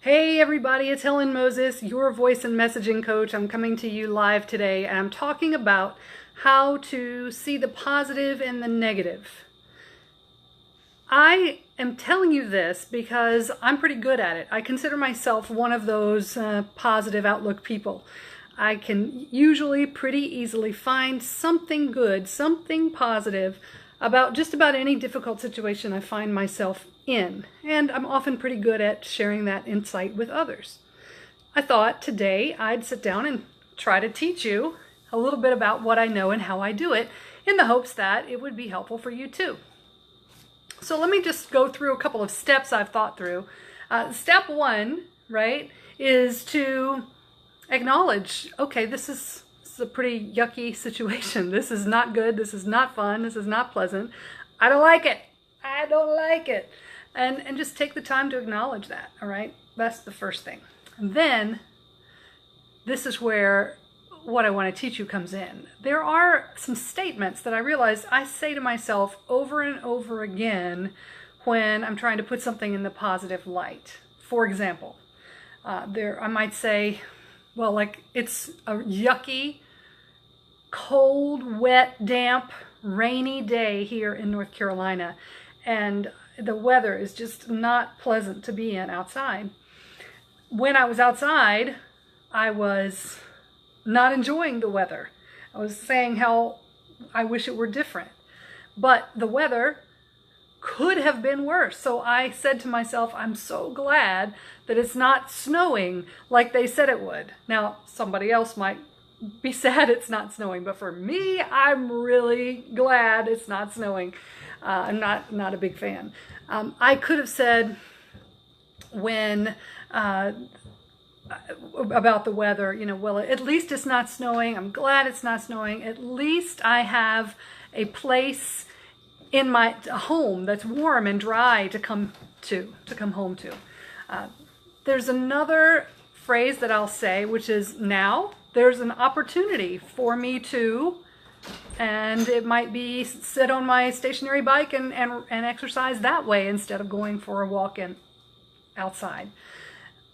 Hey everybody, it's Helen Moses, your voice and messaging coach. I'm coming to you live today and I'm talking about how to see the positive and the negative. I am telling you this because I'm pretty good at it. I consider myself one of those positive outlook people. I can usually pretty easily find something good, something positive about just about any difficult situation I find myself in. And I'm often pretty good at sharing that insight with others. I thought today I'd sit down and try to teach you a little bit about what I know and how I do it in the hopes that it would be helpful for you too. So let me just go through a couple of steps I've thought through. Step one, right, is to acknowledge, okay, this is a pretty yucky situation. This is not good. This is not fun. This is not pleasant. I don't like it. I don't like it. And just take the time to acknowledge that, all right? That's the first thing. And then this is where what I want to teach you comes in. There are some statements that I realize I say to myself over and over again when I'm trying to put something in the positive light. For example, I might say, well, like, it's a yucky, cold, wet, damp, rainy day here in North Carolina, and the weather is just not pleasant to be in outside. When I was outside, I was not enjoying the weather. I was saying how I wish it were different, but the weather could have been worse. So I said to myself, I'm so glad that it's not snowing like they said it would. Now, somebody else might be sad it's not snowing, but for me, I'm really glad it's not snowing. I'm not a big fan. I could have said when about the weather, well, at least it's not snowing. I'm glad it's not snowing. At least I have a place in my home that's warm and dry to come home to. There's another phrase that I'll say, which is, now there's an opportunity for me to, and it might be sit on my stationary bike and exercise that way instead of going for a walk outside.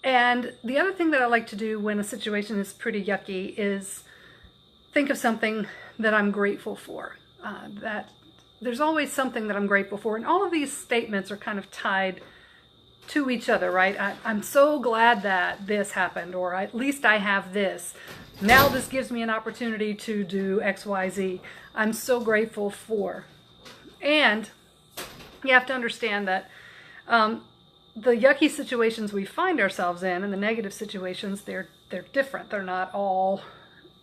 And the other thing that I like to do when a situation is pretty yucky is think of something that I'm grateful for. That there's always something that I'm grateful for. And all of these statements are kind of tied to each other, right? I'm so glad that this happened, or at least I have this. Now this gives me an opportunity to do X, Y, Z. I'm so grateful for. And you have to understand that the yucky situations we find ourselves in and the negative situations, they're different. They're not all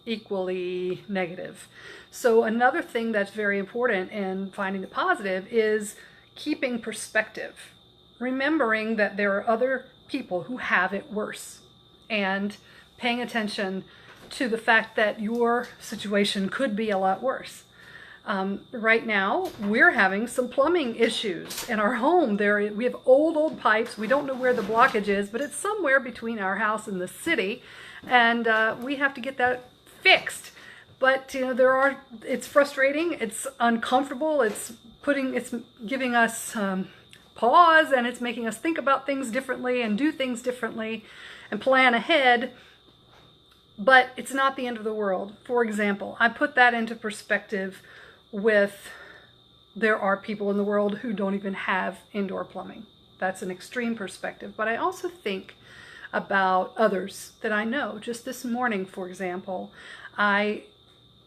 equally negative. So another thing that's very important in finding the positive is keeping perspective. Remembering that there are other people who have it worse, and paying attention to the fact that your situation could be a lot worse. Right now, we're having some plumbing issues in our home. We have old pipes. We don't know where the blockage is, but it's somewhere between our house and the city, and we have to get that fixed. But it's frustrating. It's uncomfortable. It's giving us pause, and it's making us think about things differently and do things differently and plan ahead. But it's not the end of the world. For example, I put that into perspective with, there are people in the world who don't even have indoor plumbing. That's an extreme perspective. But I also think about others that I know. Just this morning, for example, I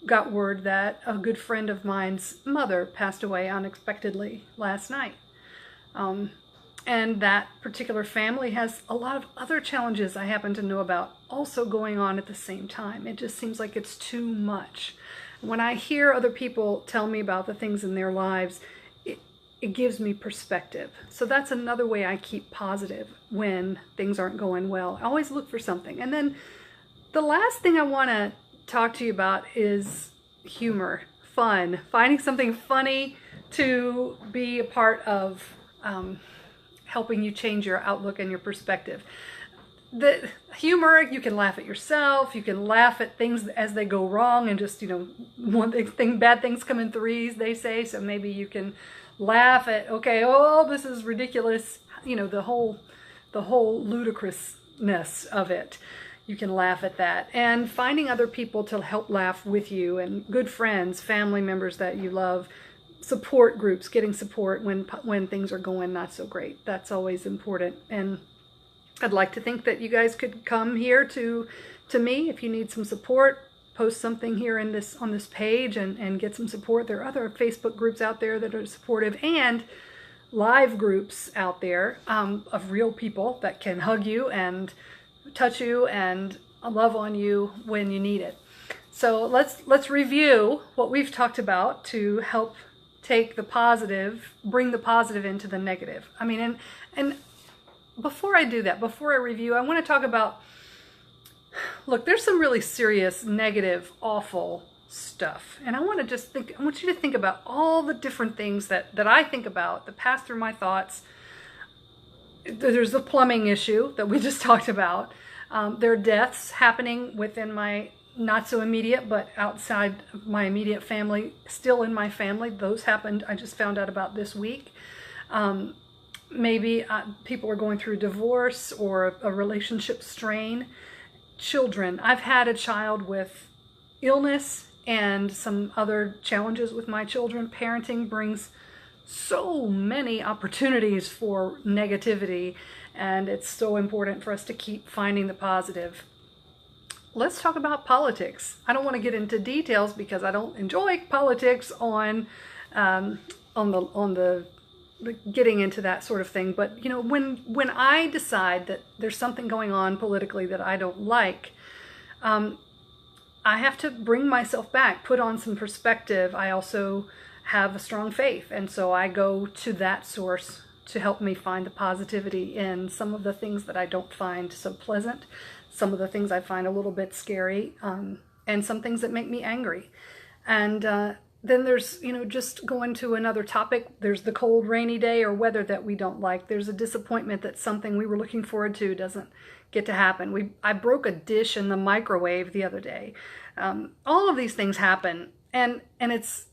got word that a good friend of mine's mother passed away unexpectedly last night. And that particular family has a lot of other challenges I happen to know about also going on at the same time. It just seems like it's too much. When I hear other people tell me about the things in their lives, it gives me perspective. So that's another way I keep positive when things aren't going well. I always look for something. And then the last thing I want to talk to you about is humor, fun, finding something funny to be a part of helping you change your outlook and your perspective. The humor, you can laugh at yourself, you can laugh at things as they go wrong, and just, bad things come in threes, they say, so maybe you can laugh at, okay, oh, this is ridiculous, the whole the whole ludicrousness of it. You can laugh at that. And finding other people to help laugh with you, and good friends, family members that you love, support groups, getting support when things are going not so great. That's always important. And I'd like to think that you guys could come here to me if you need some support. Post something here on this page and get some support. There are other Facebook groups out there that are supportive, and live groups out there of real people that can hug you and touch you and love on you when you need it. So let's review what we've talked about to help take the positive, bring the positive into the negative. I mean, and before I do that, before I review, I want to talk about, look, there's some really serious, negative, awful stuff. And I want you to think about all the different things that I think about, that pass through my thoughts. There's the plumbing issue that we just talked about. There are deaths happening within my not so immediate, but outside of my immediate family, still in my family. Those happened, I just found out about this week. Maybe people are going through divorce or a relationship strain. Children. I've had a child with illness and some other challenges with my children. Parenting brings so many opportunities for negativity, and it's so important for us to keep finding the positive. Let's talk about politics. I don't want to get into details because I don't enjoy politics on the getting into that sort of thing. But you know, when I decide that there's something going on politically that I don't like, I have to bring myself back, put on some perspective. I also have a strong faith, and so I go to that source to help me find the positivity in some of the things that I don't find so pleasant, some of the things I find a little bit scary, and some things that make me angry. And then there's, you know, just going to another topic, there's the cold, rainy day or weather that we don't like. There's a disappointment that something we were looking forward to doesn't get to happen. I broke a dish in the microwave the other day. All of these things happen, and it's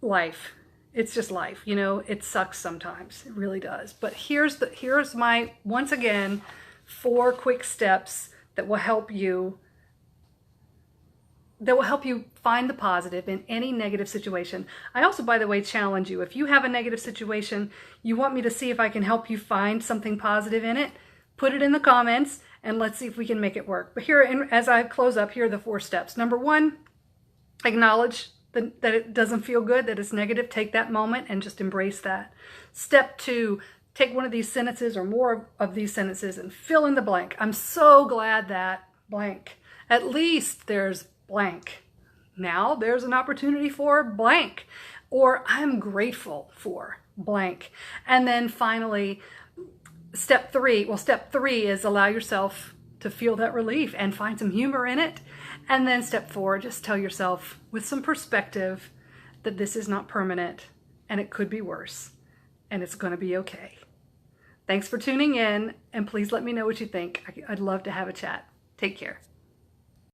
life. It's just life, you know. It sucks sometimes. It really does. But here's my, once again, 4 quick steps that will help you find the positive in any negative situation. I also, by the way, challenge you. If you have a negative situation, you want me to see if I can help you find something positive in it, put it in the comments and let's see if we can make it work. But here, as I close up, here are the 4 steps. Number 1, acknowledge that it doesn't feel good, that it's negative. Take that moment and just embrace that. Step 2, take one of these sentences or more of these sentences and fill in the blank. I'm so glad that blank. At least there's blank. Now there's an opportunity for blank. Or I'm grateful for blank. And then finally, step 3 is allow yourself to feel that relief and find some humor in it. And then step 4, just tell yourself with some perspective that this is not permanent and it could be worse and it's going to be okay. Thanks for tuning in, and please let me know what you think. I'd love to have a chat. Take care.